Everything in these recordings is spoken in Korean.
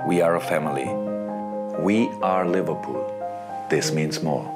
We are a family. We are Liverpool. This means more.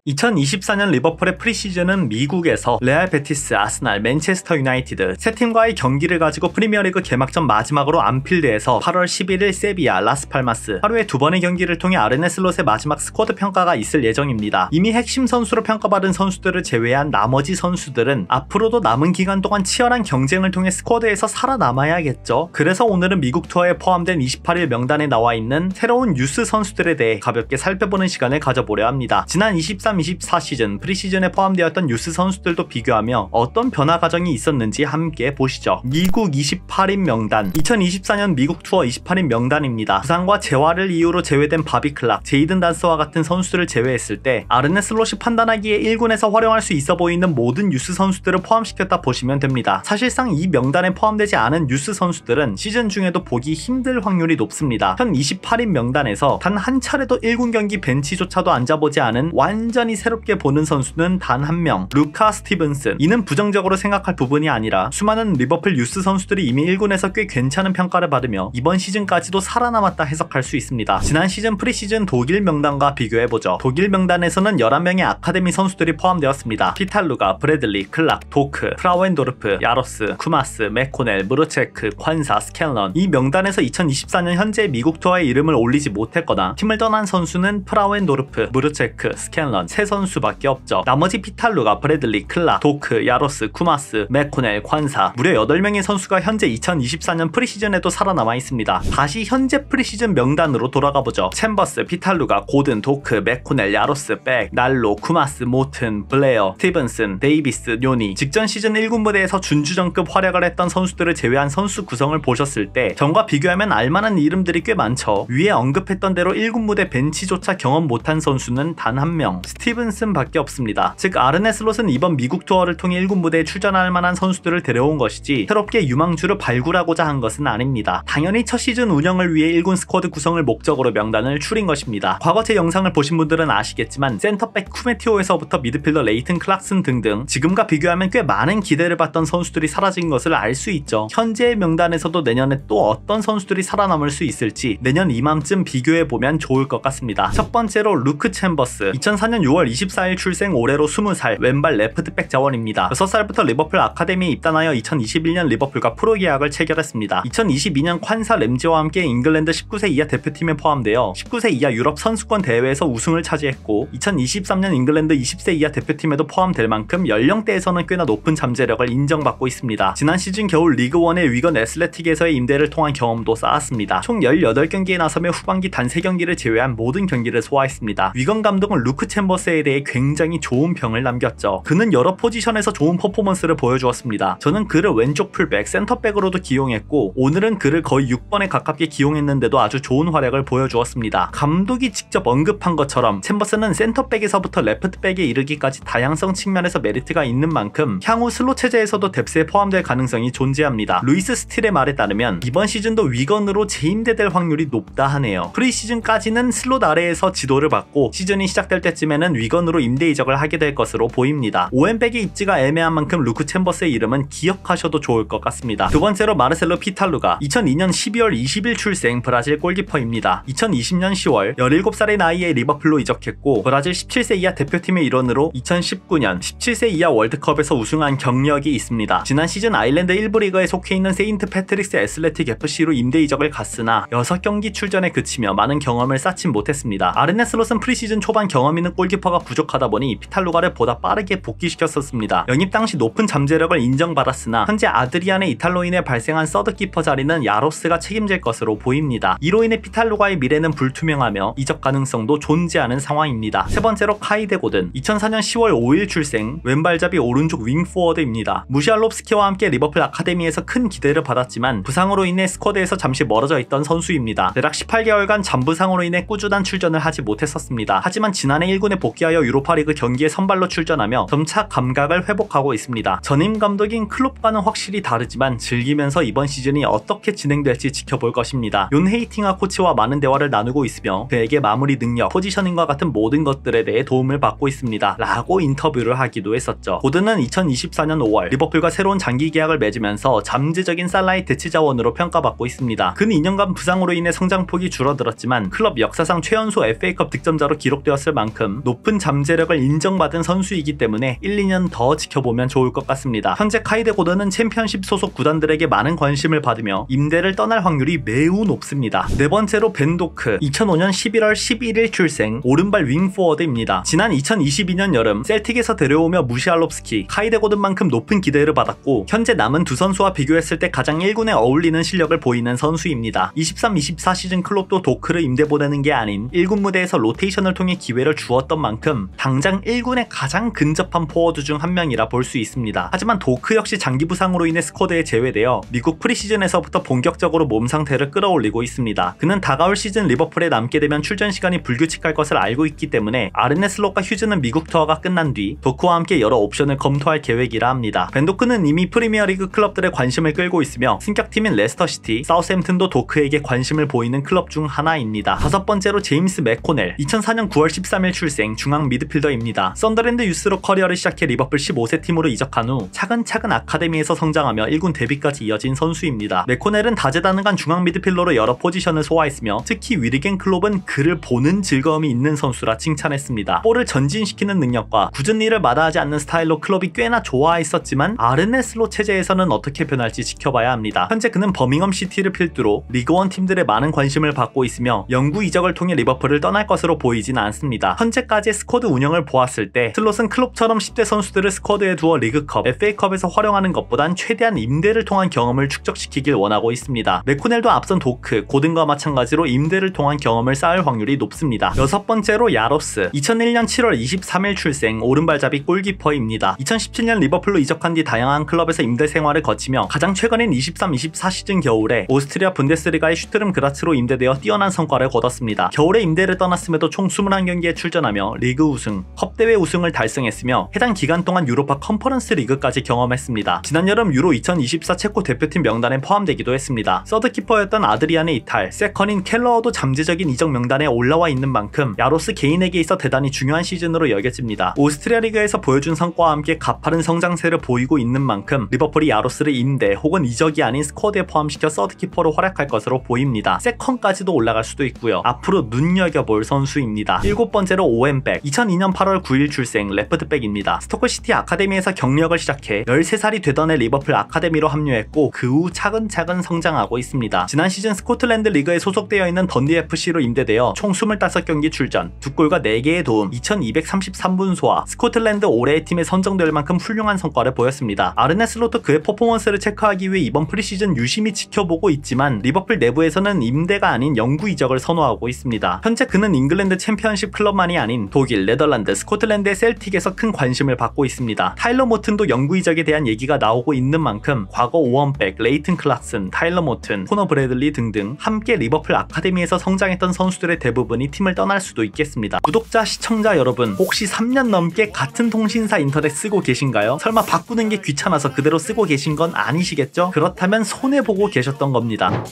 2024년 리버풀의 프리시즌은 미국에서 레알 베티스, 아스날, 맨체스터 유나이티드 세 팀과의 경기를 가지고 프리미어리그 개막전 마지막으로 안필드에서 8월 11일 세비야, 라스팔마스 하루에 2번의 경기를 통해 아르네 슬롯의 마지막 스쿼드 평가가 있을 예정입니다. 이미 핵심 선수로 평가받은 선수들을 제외한 나머지 선수들은 앞으로도 남은 기간 동안 치열한 경쟁을 통해 스쿼드에서 살아남아야겠죠. 그래서 오늘은 미국 투어에 포함된 28일 명단에 나와 있는 새로운 유스 선수들에 대해 가볍게 살펴보는 시간을 가져보려 합니다. 지난 23-24 시즌 프리시즌에 포함되었던 유스 선수들도 비교하며 어떤 변화 과정이 있었는지 함께 보시죠. 미국 28인 명단 2024년 미국 투어 28인 명단입니다. 부상과 재활을 이유로 제외된 바비 클락, 제이든 단스와 같은 선수들을 제외했을 때 아르네 슬롯이 판단하기에 1군에서 활용할 수 있어 보이는 모든 유스 선수들을 포함시켰다 보시면 됩니다. 사실상 이 명단에 포함되지 않은 유스 선수들은 시즌 중에도 보기 힘들 확률이 높습니다. 현 28인 명단에서 단 한 차례도 1군 경기 벤치조차도 앉아보지 않은 완전히 새롭게 보는 선수는 단 한 명, 루카 스티븐슨. 이는 부정적으로 생각할 부분이 아니라 수많은 리버풀 유스 선수들이 이미 1군에서 꽤 괜찮은 평가를 받으며 이번 시즌까지도 살아남았다 해석할 수 있습니다. 지난 시즌 프리시즌 독일 명단과 비교해보죠. 독일 명단에서는 11명의 아카데미 선수들이 포함되었습니다. 피탈루가, 브래들리, 클락, 도크, 프라우엔도르프, 야로스, 쿠마스, 메코넬, 무르체크, 콴사, 스켈런. 이 명단에서 2024년 현재 미국 투어에 이름을 올리지 못했거나 팀을 떠난 선수는 프라우엔도르프, 무르체크, 스켈런 세 선수밖에 없죠. 나머지 피탈루가, 브래들리, 클락, 도크, 야로스, 쿠마스, 메코넬, 콴사 무려 8명의 선수가 현재 2024년 프리시즌에도 살아남아 있습니다. 다시 현재 프리시즌 명단으로 돌아가보죠. 챔버스, 피탈루가, 고든, 도크, 메코넬, 야로스, 백, 날로, 쿠마스, 모튼, 블레어, 스티븐슨, 데이비스, 요니. 직전 시즌 1군 무대에서 준주전급 활약을 했던 선수들을 제외한 선수 구성을 보셨을 때 전과 비교하면 알만한 이름들이 꽤 많죠. 위에 언급했던 대로 1군 무대 벤치조차 경험 못한 선수는 단 한 명, 스티븐슨 밖에 없습니다. 즉 아르네 슬롯은 이번 미국 투어를 통해 1군 무대에 출전할 만한 선수들을 데려온 것이지 새롭게 유망주를 발굴하고자 한 것은 아닙니다. 당연히 첫 시즌 운영을 위해 1군 스쿼드 구성을 목적으로 명단을 추린 것입니다. 과거 제 영상을 보신 분들은 아시겠지만 센터백 쿠메티오에서부터 미드필더 레이튼 클락슨 등등 지금과 비교하면 꽤 많은 기대를 받던 선수들이 사라진 것을 알 수 있죠. 현재의 명단에서도 내년에 또 어떤 선수들이 살아남을 수 있을지 내년 이맘쯤 비교해보면 좋을 것 같습니다. 첫 번째로 루크 챔버스. 2004년 6월 24일 출생, 올해로 20살, 왼발 레프트백 자원입니다. 6살부터 리버풀 아카데미에 입단하여 2021년 리버풀과 프로 계약을 체결했습니다. 2022년 콴사 램지와 함께 잉글랜드 19세 이하 대표팀에 포함되어 19세 이하 유럽 선수권 대회에서 우승을 차지했고 2023년 잉글랜드 20세 이하 대표팀에도 포함될 만큼 연령대에서는 꽤나 높은 잠재력을 인정받고 있습니다. 지난 시즌 겨울 리그1의 위건 애슬레틱에서의 임대를 통한 경험도 쌓았습니다. 총 18경기에 나서며 후반기 단 3경기를 제외한 모든 경기를 소화했습니다. 위건 감독은 루크 챔버스에 대해 굉장히 좋은 평을 남겼죠. 그는 여러 포지션에서 좋은 퍼포먼스를 보여주었습니다. 저는 그를 왼쪽 풀백, 센터백으로도 기용했고 오늘은 그를 거의 6번에 가깝게 기용했는데도 아주 좋은 활약을 보여주었습니다. 감독이 직접 언급한 것처럼 챔버스는 센터백에서부터 레프트백에 이르기까지 다양성 측면에서 메리트가 있는 만큼 향후 슬롯 체제에서도 뎁스에 포함될 가능성이 존재합니다. 루이스 스틸의 말에 따르면 이번 시즌도 위건으로 재임대될 확률이 높다 하네요. 프리시즌까지는 슬롯 아래에서 지도를 받고 시즌이 시작될 때쯤에는 위건으로 임대 이적을 하게 될 것으로 보입니다. 오웬백의 입지가 애매한 만큼 루크 챔버스의 이름은 기억하셔도 좋을 것 같습니다. 두 번째로 마르셀로 피탈루가. 2002년 12월 20일 출생, 브라질 골키퍼입니다. 2020년 10월 17살의 나이에 리버풀로 이적했고 브라질 17세 이하 대표팀의 일원으로 2019년 17세 이하 월드컵에서 우승한 경력이 있습니다. 지난 시즌 아일랜드 1부 리그에 속해 있는 세인트 패트릭스 애슬레틱 FC로 임대 이적을 갔으나 6경기 출전에 그치며 많은 경험을 쌓진 못했습니다. 아르네 슬롯은 프리시즌 초반 경험 있는 골키퍼가 부족하다 보니 피탈루가를 보다 빠르게 복귀시켰었습니다. 영입 당시 높은 잠재력을 인정받았으나 현재 아드리안의 이탈로 인해 발생한 서드키퍼 자리는 야로스가 책임질 것으로 보입니다. 이로 인해 피탈루가의 미래는 불투명하며 이적 가능성도 존재하는 상황입니다. 세 번째로 카이데 고든. 2004년 10월 5일 출생, 왼발잡이 오른쪽 윙포워드입니다. 무시알롭스키와 함께 리버풀 아카데미에서 큰 기대를 받았지만 부상으로 인해 스쿼드에서 잠시 멀어져 있던 선수입니다. 대략 18개월간 잔부상으로 인해 꾸준한 출전을 하지 못했었습니다. 하지만 지난해 1군에 복귀하여 유로파리그 경기에 선발로 출전하며 점차 감각을 회복하고 있습니다. 전임 감독인 클롭과는 확실히 다르지만 즐기면서 이번 시즌이 어떻게 진행될지 지켜볼 것입니다. 윤 헤이팅하 코치와 많은 대화를 나누고 있으며 그에게 마무리 능력, 포지셔닝과 같은 모든 것들에 대해 도움을 받고 있습니다. 라고 인터뷰를 하기도 했었죠. 고든은 2024년 5월 리버풀과 새로운 장기 계약을 맺으면서 잠재적인 살라의 대치 자원으로 평가받고 있습니다. 근 2년간 부상으로 인해 성장폭이 줄어들었지만 클럽 역사상 최연소 FA컵 득점자로 기록되었을 만큼 높은 잠재력을 인정받은 선수이기 때문에 1, 2년 더 지켜보면 좋을 것 같습니다. 현재 카이데 고든은 챔피언십 소속 구단들에게 많은 관심을 받으며 임대를 떠날 확률이 매우 높습니다. 네 번째로 벤 도크, 2005년 11월 11일 출생, 오른발 윙포워드입니다. 지난 2022년 여름 셀틱에서 데려오며 무시알롭스키, 카이데 고든만큼 높은 기대를 받았고 현재 남은 두 선수와 비교했을 때 가장 1군에 어울리는 실력을 보이는 선수입니다. 23-24 시즌 클럽도 도크를 임대 보내는 게 아닌 1군 무대에서 로테이션을 통해 기회를 주었던 만큼 당장 1군에 가장 근접한 포워드 중 한 명이라 볼 수 있습니다. 하지만 도크 역시 장기 부상으로 인해 스쿼드에 제외되어 미국 프리시즌에서부터 본격적으로 몸 상태를 끌어올리고 있습니다. 그는 다가올 시즌 리버풀에 남게 되면 출전 시간이 불규칙할 것을 알고 있기 때문에 아르네 슬롯과 휴즈는 미국 투어가 끝난 뒤 도크와 함께 여러 옵션을 검토할 계획이라 합니다. 벤 도크는 이미 프리미어리그 클럽들의 관심을 끌고 있으며 승격팀인 레스터시티, 사우스햄튼도 도크에게 관심을 보이는 클럽 중 하나입니다. 다섯 번째로 제임스 맥코넬, 2004년 9월 13일 출생, 중앙 미드필더입니다. 썬더랜드 유스로 커리어를 시작해 리버풀 15세 팀으로 이적한 후 차근차근 아카데미에서 성장하며 1군 데뷔까지 이어진 선수입니다. 맥코넬은 다재다능한 중앙 미드필더로 여러 포지션을 소화했으며 특히 위르겐 클롭은 그를 보는 즐거움이 있는 선수라 칭찬했습니다. 볼을 전진시키는 능력과 굳은 일을 마다하지 않는 스타일로 클럽이 꽤나 좋아했었지만 아르네 슬롯 체제에서는 어떻게 변할지 지켜봐야 합니다. 현재 그는 버밍엄 시티를 필두로 리그원 팀들의 많은 관심을 받고 있으며 영구 이적을 통해 리버풀을 떠날 것으로 보이진 않습니다. 현재까지의 스쿼드 운영을 보았을 때 슬롯은 클롭처럼 10대 선수들을 스쿼드에 두어 리그컵, FA컵에서 활용하는 것보단 최대한 임대를 통한 경험을 축적시키길 원하고 있습니다. 맥코넬도 앞선 도크, 고든과 마찬가지로 임대를 통한 경험을 쌓을 확률이 높습니다. 여섯 번째로 야로스, 2001년 7월 23일 출생, 오른발잡이 골키퍼입니다. 2017년 리버풀로 이적한 뒤 다양한 클럽에서 임대 생활을 거치며 가장 최근인 23-24 시즌 겨울에 오스트리아 분데스리가의 슈트름 그라츠로 임대되어 뛰어난 성과를 거뒀습니다. 겨울에 임대를 떠났음에도 총 21경기에 출전하며 리그 우승, 컵대회 우승을 달성했으며 해당 기간 동안 유로파 컨퍼런스 리그까지 경험했습니다. 지난 여름 유로 2024 체코 대표팀 명단에 포함되기도 했습니다. 서드키퍼였던 아드리안의 이탈, 세컨인 켈러어도 잠재적인 이적 명단에 올라와 있는 만큼 야로스 개인에게 있어 대단히 중요한 시즌으로 여겨집니다. 오스트리아 리그에서 보여준 성과와 함께 가파른 성장세를 보이고 있는 만큼 리버풀이 야로스를 임대 혹은 이적이 아닌 스쿼드에 포함시켜 서드키퍼로 활약할 것으로 보입니다. 세컨까지도 올라갈 수도 있고요. 앞으로 눈여겨볼 선수입니다. 일곱 번째로 오웬백, 2002년 8월 9일 출생, 레프트백입니다. 스토크시티 아카데미에서 경력을 시작해 13살이 되던 해 리버풀 아카데미로 합류했고 그 후 차근차근 성장하고 있습니다. 지난 시즌 스코틀랜드 리그에 소속되어 있는 던디 FC로 임대되어 총 25경기 출전, 2골과 4개의 도움, 2233분 소화, 스코틀랜드 올해의 팀에 선정될 만큼 훌륭한 성과를 보였습니다. 아르네 슬롯도 그의 퍼포먼스를 체크하기 위해 이번 프리시즌 유심히 지켜보고 있지만 리버풀 내부에서는 임대가 아닌 영구 이적을 선호하고 있습니다. 현재 그는 잉글랜드 챔피언십 클럽만이 아닌 독일, 네덜란드, 스코틀랜드의 셀틱에서 큰 관심을 받고 있습니다. 타일러 모튼도 영구 이적에 대한 얘기가 나오고 있는 만큼 과거 오원백, 레이튼 클락슨, 타일러 모튼, 코너 브래들리 등등 함께 리버풀 아카데미에서 성장했던 선수들의 대부분이 팀을 떠날 수도 있겠습니다. 구독자, 시청자 여러분, 혹시 3년 넘게 같은 통신사 인터넷 쓰고 계신가요? 설마 바꾸는 게 귀찮아서 그대로 쓰고 계신 건 아니시겠죠? 그렇다면 손해보고 계셨던 겁니다.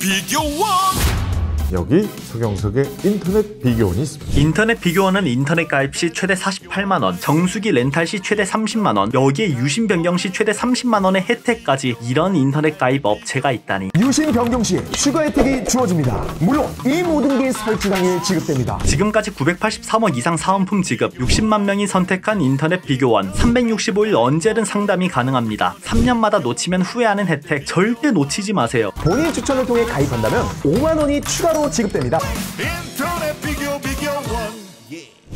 여기 서경석의 인터넷 비교원이 있습니다. 인터넷 비교원은 인터넷 가입 시 최대 48만원, 정수기 렌탈 시 최대 30만원, 여기에 유심 변경 시 최대 30만원의 혜택까지, 이런 인터넷 가입 업체가 있다니. 유심 변경 시 추가 혜택이 주어집니다. 물론 이 모든 게 설치 당일 지급됩니다. 지금까지 983억 이상 사은품 지급, 60만 명이 선택한 인터넷 비교원, 365일 언제든 상담이 가능합니다. 3년마다 놓치면 후회하는 혜택 절대 놓치지 마세요. 본인 추천을 통해 가입한다면 5만원이 추가로 지급됩니다. 인터넷 비교원.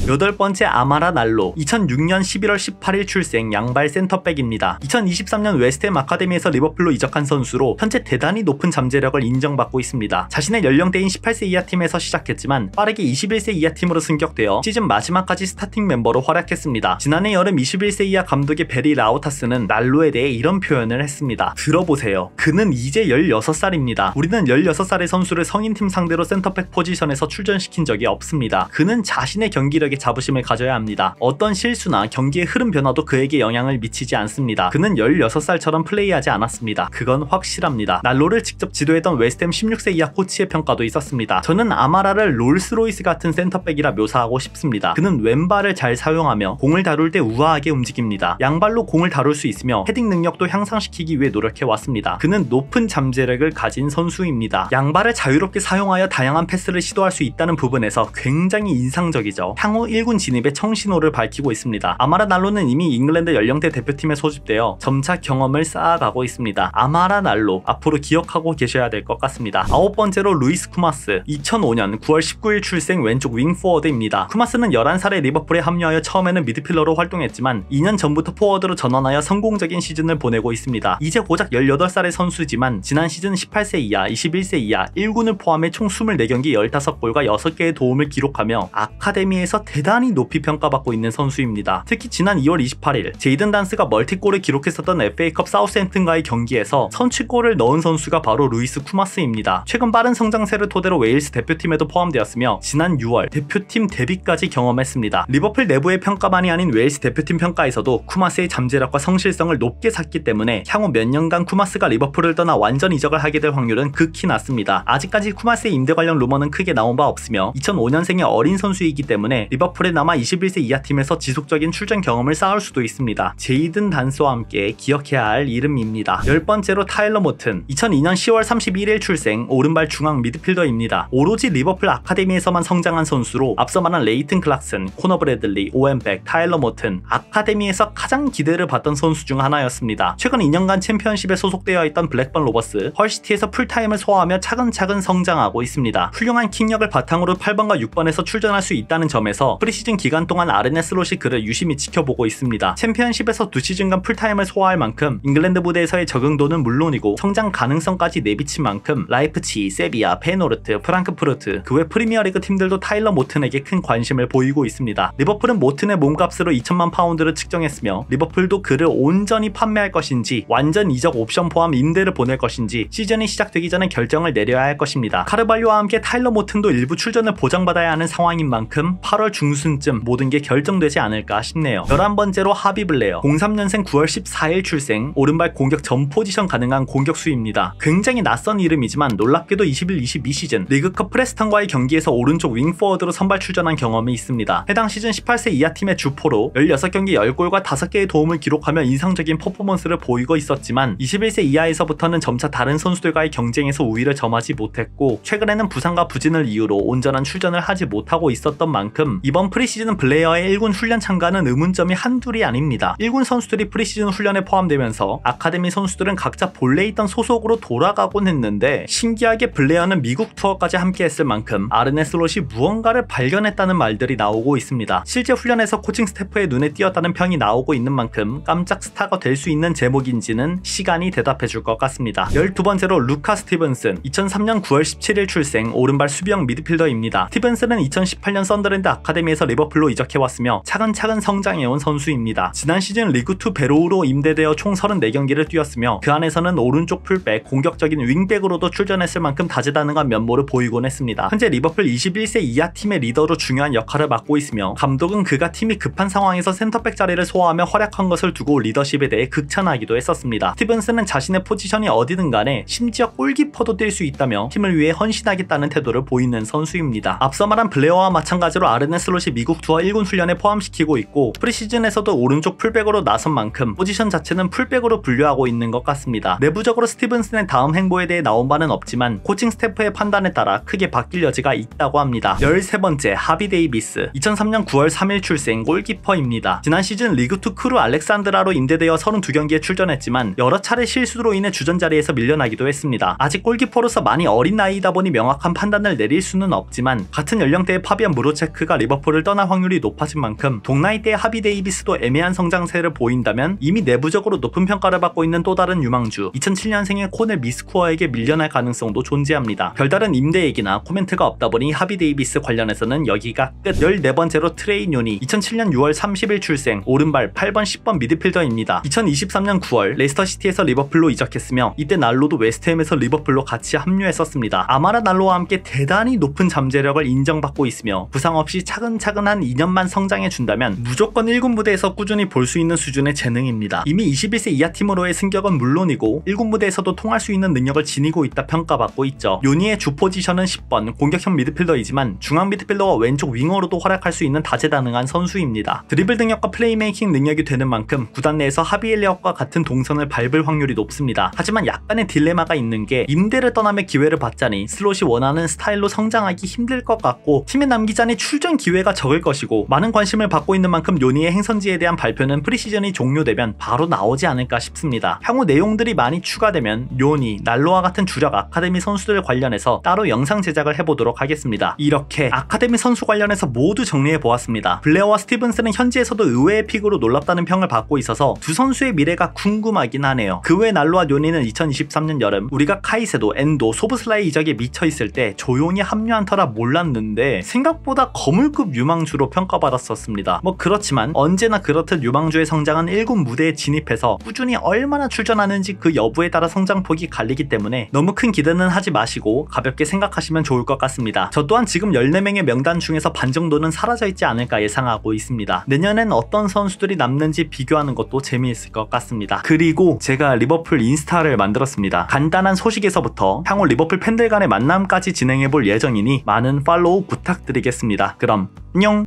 여덟 번째 아마라 날로, 2006년 11월 18일 출생, 양발 센터백입니다. 2023년 웨스트햄 아카데미에서 리버풀로 이적한 선수로 현재 대단히 높은 잠재력을 인정받고 있습니다. 자신의 연령대인 18세 이하 팀에서 시작했지만 빠르게 21세 이하 팀으로 승격되어 시즌 마지막까지 스타팅 멤버로 활약했습니다. 지난해 여름 21세 이하 감독의 베리 라우타스는 날로에 대해 이런 표현을 했습니다. 들어보세요. 그는 이제 16살입니다. 우리는 16살의 선수를 성인팀 상대로 센터백 포지션에서 출전시킨 적이 없습니다. 그는 자신의 경기력이 경기력에 자부심을 가져야 합니다. 어떤 실수나 경기의 흐름 변화도 그에게 영향을 미치지 않습니다. 그는 16살처럼 플레이하지 않았습니다. 그건 확실합니다. 난로를 직접 지도했던 웨스트햄 16세 이하 코치의 평가도 있었습니다. 저는 아마라를 롤스로이스 같은 센터백이라 묘사하고 싶습니다. 그는 왼발을 잘 사용하며 공을 다룰 때 우아하게 움직입니다. 양발로 공을 다룰 수 있으며 헤딩 능력도 향상시키기 위해 노력해왔습니다. 그는 높은 잠재력을 가진 선수입니다. 양발을 자유롭게 사용하여 다양한 패스를 시도할 수 있다는 부분에서 굉장히 인상적이죠. 향후 1군 진입의 청신호를 밝히고 있습니다. 아마라 날로는 이미 잉글랜드 연령대 대표팀에 소집되어 점차 경험을 쌓아가고 있습니다. 아마라 날로 앞으로 기억하고 계셔야 될 것 같습니다. 9번째로 루이스 쿠마스. 2005년 9월 19일 출생 왼쪽 윙포워드입니다. 쿠마스는 11살에 리버풀에 합류하여 처음에는 미드필더로 활동했지만 2년 전부터 포워드로 전환하여 성공적인 시즌을 보내고 있습니다. 이제 고작 18살의 선수지만 지난 시즌 18세 이하, 21세 이하 1군을 포함해 총 24경기 15골과 6개의 도움을 기록하며 아카데미에서 대단히 높이 평가받고 있는 선수입니다. 특히 지난 2월 28일 제이든 단스가 멀티골을 기록했었던 FA컵 사우스햄튼과의 경기에서 선취골을 넣은 선수가 바로 루이스 쿠마스입니다. 최근 빠른 성장세를 토대로 웨일스 대표팀에도 포함되었으며 지난 6월 대표팀 데뷔까지 경험했습니다. 리버풀 내부의 평가만이 아닌 웨일스 대표팀 평가에서도 쿠마스의 잠재력과 성실성을 높게 샀기 때문에 향후 몇 년간 쿠마스가 리버풀을 떠나 완전 이적을 하게 될 확률은 극히 낮습니다. 아직까지 쿠마스의 임대 관련 루머는 크게 나온 바 없으며 2005년생의 어린 선수이기 때문에 리버풀에 남아 21세 이하 팀에서 지속적인 출전 경험을 쌓을 수도 있습니다. 제이든 단스와 함께 기억해야 할 이름입니다. 10번째로 타일러 모튼. 2002년 10월 31일 출생 오른발 중앙 미드필더입니다. 오로지 리버풀 아카데미에서만 성장한 선수로 앞서 말한 레이튼 클락슨, 코너 브래들리, 오웬 백, 타일러 모튼 아카데미에서 가장 기대를 받던 선수 중 하나였습니다. 최근 2년간 챔피언십에 소속되어 있던 블랙번 로버스, 헐시티에서 풀타임을 소화하며 차근차근 성장하고 있습니다. 훌륭한 킥력을 바탕으로 8번과 6번에서 출전할 수 있다는 점에서 프리시즌 기간 동안 아르네 슬롯이 그를 유심히 지켜보고 있습니다. 챔피언십에서 2시즌간 풀타임을 소화할 만큼 잉글랜드 무대에서의 적응도는 물론이고 성장 가능성까지 내비친 만큼 라이프치히, 세비야, 페노르트, 프랑크푸르트 그 외 프리미어리그 팀들도 타일러 모튼에게 큰 관심을 보이고 있습니다. 리버풀은 모튼의 몸값으로 2천만 파운드를 측정했으며 리버풀도 그를 온전히 판매할 것인지 완전 이적 옵션 포함 임대를 보낼 것인지 시즌이 시작되기 전에 결정을 내려야 할 것입니다. 카르발료와 함께 타일러 모튼도 일부 출전을 보장받아야 하는 상황인 만큼 8월 중순쯤 모든 게 결정되지 않을까 싶네요. 11번째로 하비 블레어. 03년생 9월 14일 출생 오른발 공격 전 포지션 가능한 공격수입니다. 굉장히 낯선 이름이지만 놀랍게도 21-22 시즌 리그컵 프레스턴과의 경기에서 오른쪽 윙포워드로 선발 출전한 경험이 있습니다. 해당 시즌 18세 이하 팀의 주포로 16경기 10골과 5개의 도움을 기록하며 인상적인 퍼포먼스를 보이고 있었지만 21세 이하에서부터는 점차 다른 선수들과의 경쟁에서 우위를 점하지 못했고 최근에는 부상과 부진을 이유로 온전한 출전을 하지 못하고 있었던 만큼 이번 프리시즌 블레어의 1군 훈련 참가는 의문점이 한둘이 아닙니다. 1군 선수들이 프리시즌 훈련에 포함되면서 아카데미 선수들은 각자 본래 있던 소속으로 돌아가곤 했는데 신기하게 블레어는 미국 투어까지 함께 했을 만큼 아르네 슬롯이 무언가를 발견했다는 말들이 나오고 있습니다. 실제 훈련에서 코칭 스태프의 눈에 띄었다는 평이 나오고 있는 만큼 깜짝 스타가 될 수 있는 제목인지는 시간이 대답해줄 것 같습니다. 12번째로 루카 스티븐슨. 2003년 9월 17일 출생 오른발 수비형 미드필더입니다. 스티븐슨은 2018년 썬더랜드 아카데미에서 리버풀로 이적해왔으며 차근차근 성장해온 선수입니다. 지난 시즌 리그2 베로우로 임대되어 총 34경기를 뛰었으며 그 안에서는 오른쪽 풀백, 공격적인 윙백으로도 출전했을 만큼 다재다능한 면모를 보이곤 했습니다. 현재 리버풀 21세 이하 팀의 리더로 중요한 역할을 맡고 있으며 감독은 그가 팀이 급한 상황에서 센터백 자리를 소화하며 활약한 것을 두고 리더십에 대해 극찬하기도 했었습니다. 스티븐슨은 자신의 포지션이 어디든 간에 심지어 골키퍼도 뛸 수 있다며 팀을 위해 헌신하겠다는 태도를 보이는 선수입니다. 앞서 말한 블레어와 마찬가지로 아르네 슬롯이 미국 투어 1군 훈련에 포함시키고 있고 프리시즌에서도 오른쪽 풀백으로 나선 만큼 포지션 자체는 풀백으로 분류하고 있는 것 같습니다. 내부적으로 스티븐슨의 다음 행보에 대해 나온 바는 없지만 코칭 스태프의 판단에 따라 크게 바뀔 여지가 있다고 합니다. 13번째 하비 데이비스. 2003년 9월 3일 출생 골키퍼입니다. 지난 시즌 리그2 크루 알렉산드라로 임대되어 32경기에 출전했지만 여러 차례 실수로 인해 주전 자리에서 밀려나기도 했습니다. 아직 골키퍼로서 많이 어린 나이이다 보니 명확한 판단을 내릴 수는 없지만 같은 연령대의 파비안 무로체크가 리버풀을 떠날 확률이 높아진 만큼 동나이대의 하비 데이비스도 애매한 성장세를 보인다면 이미 내부적으로 높은 평가를 받고 있는 또 다른 유망주 2007년생의 코넬 미스쿠어에게 밀려날 가능성도 존재합니다. 별다른 임대 얘기나 코멘트가 없다 보니 하비 데이비스 관련해서는 여기가 끝. 14번째로 트레이 뉴니. 2007년 6월 30일 출생 오른발 8번 10번 미드필더입니다. 2023년 9월 레스터시티에서 리버풀로 이적했으며 이때 난로도 웨스트햄에서 리버풀로 같이 합류했었습니다. 아마라 난로와 함께 대단히 높은 잠재력을 인정받고 있으며 부상 없이 차근차근 한 2년만 성장해준다면 무조건 1군 무대에서 꾸준히 볼 수 있는 수준의 재능입니다. 이미 21세 이하 팀으로의 승격은 물론이고 1군 무대에서도 통할 수 있는 능력을 지니고 있다 평가받고 있죠. 요니의 주 포지션은 10번 공격형 미드필더이지만 중앙 미드필더와 왼쪽 윙어로도 활약할 수 있는 다재다능한 선수입니다. 드리블 능력과 플레이메이킹 능력이 되는 만큼 구단 내에서 하비 엘리엇과 같은 동선을 밟을 확률이 높습니다. 하지만 약간의 딜레마가 있는 게 임대를 떠남의 기회를 받자니 슬롯이 원하는 스타일로 성장하기 힘들 것 같고 팀에 남기자니 출전 기회가 적을 것이고 많은 관심을 받고 있는 만큼 요니의 행선지에 대한 발표는 프리시즌이 종료되면 바로 나오지 않을까 싶습니다. 향후 내용들이 많이 추가되면 요니, 날로와 같은 주력 아카데미 선수들 관련해서 따로 영상 제작을 해보도록 하겠습니다. 이렇게 아카데미 선수 관련해서 모두 정리해보았습니다. 블레어와 스티븐스는 현지에서도 의외의 픽으로 놀랍다는 평을 받고 있어서 두 선수의 미래가 궁금하긴 하네요. 그 외 날로와 요니는 2023년 여름 우리가 카이세도, 엔도, 소브슬라의 이적에 미쳐있을 때 조용히 합류한 터라 몰랐는데 생각보다 거물급 유망주로 평가받았었습니다. 뭐 그렇지만 언제나 그렇듯 유망주의 성장은 1군 무대에 진입해서 꾸준히 얼마나 출전하는지 그 여부에 따라 성장폭이 갈리기 때문에 너무 큰 기대는 하지 마시고 가볍게 생각하시면 좋을 것 같습니다. 저 또한 지금 14명의 명단 중에서 반 정도는 사라져있지 않을까 예상하고 있습니다. 내년엔 어떤 선수들이 남는지 비교하는 것도 재미있을 것 같습니다. 그리고 제가 리버풀 인스타를 만들었습니다. 간단한 소식에서부터 향후 리버풀 팬들 간의 만남까지 진행해볼 예정이니 많은 팔로우 부탁드리겠습니다. 그럼 안녕!